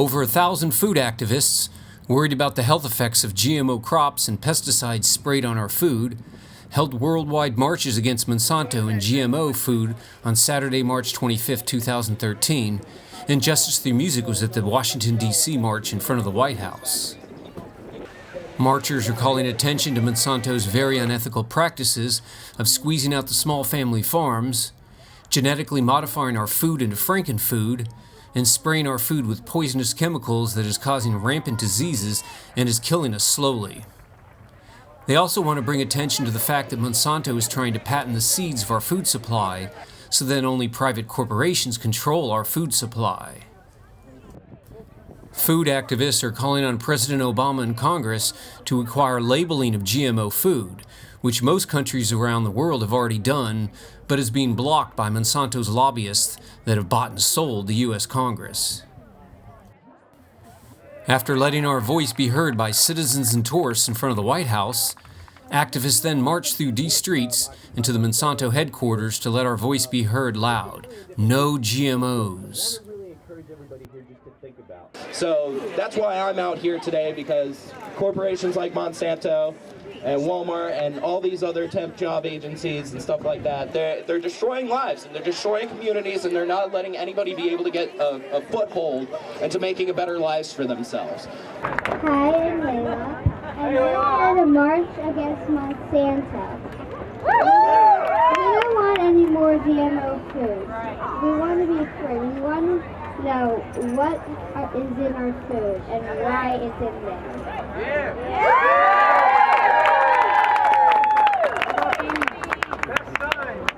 Over 1,000 food activists, worried about the health effects of GMO crops and pesticides sprayed on our food, held worldwide marches against Monsanto and GMO food on Saturday, March 25, 2013, and Justice Through Music was at the Washington, D.C. march in front of the White House. Marchers are calling attention to Monsanto's very unethical practices of squeezing out the small family farms, genetically modifying our food into frankenfood, and spraying our food with poisonous chemicals that is causing rampant diseases and is killing us slowly. They also want to bring attention to the fact that Monsanto is trying to patent the seeds of our food supply so that only private corporations control our food supply. Food activists are calling on President Obama and Congress to require labeling of GMO food, which most countries around the world have already done, but is being blocked by Monsanto's lobbyists that have bought and sold the U.S. Congress. After letting our voice be heard by citizens and tourists in front of the White House, activists then marched through D streets into the Monsanto headquarters to let our voice be heard loud. No GMOs. So that's why I'm out here today, because corporations like Monsanto and Walmart and all these other temp job agencies and stuff like that, they're destroying lives and they're destroying communities, and they're not letting anybody be able to get a foothold into making a better lives for themselves. Hi, I'm Layla. I'm at a march against Monsanto. We don't want any more GMO food. We want to be free. We want to know what is in our food and why it's in there.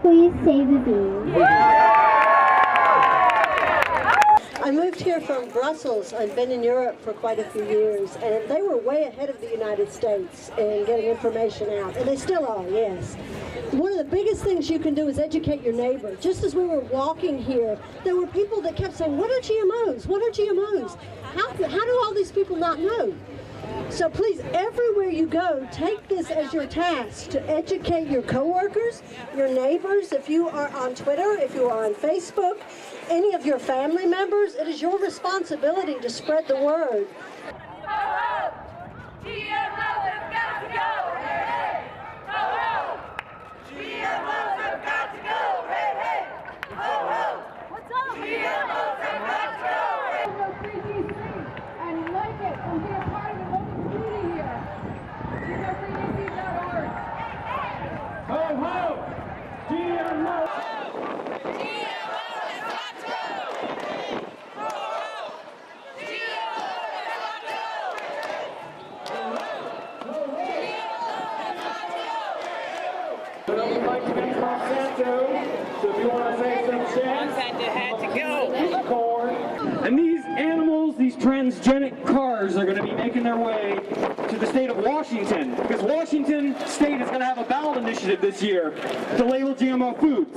Please save the bees. I moved here from Brussels. I've been in Europe for quite a few years, and they were way ahead of the United States in getting information out, and they still are, yes. One of the biggest things you can do is educate your neighbor. Just as we were walking here, there were people that kept saying, what are GMOs? What are GMOs? How do all these people not know? So please, everywhere you go, take this as your task to educate your coworkers, your neighbors. If you are on Twitter, if you are on Facebook, any of your family members, it is your responsibility to spread the word. GMOs have got to go! Hey, hey! Ho, ho! GMOs have got to go! Hey, hey! Ho, ho! What's up? GMOs have got to go! Hey! Go 3DC and like it and be a part of the local community here. GMO3DC.org. Ho, ho! GMOs! So if you want to say some shit, Monsanto had to go. corn. And these animals, these transgenic cars, are going to be making their way to the state of Washington, because Washington State is going to have a ballot initiative this year to label GMO foods.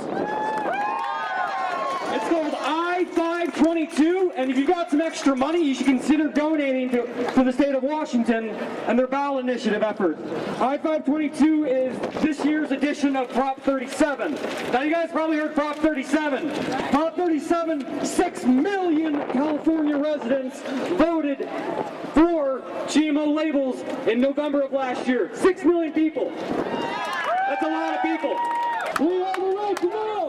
It's called I-522, and if you've got some extra money, you should consider donating to the state of Washington and their ballot initiative effort. I-522 is this year's edition of Prop 37. Now, you guys probably heard Prop 37. Prop 37, 6 million California residents voted for GMO labels in November of last year. 6 million people. That's a lot of people. We have a right to know.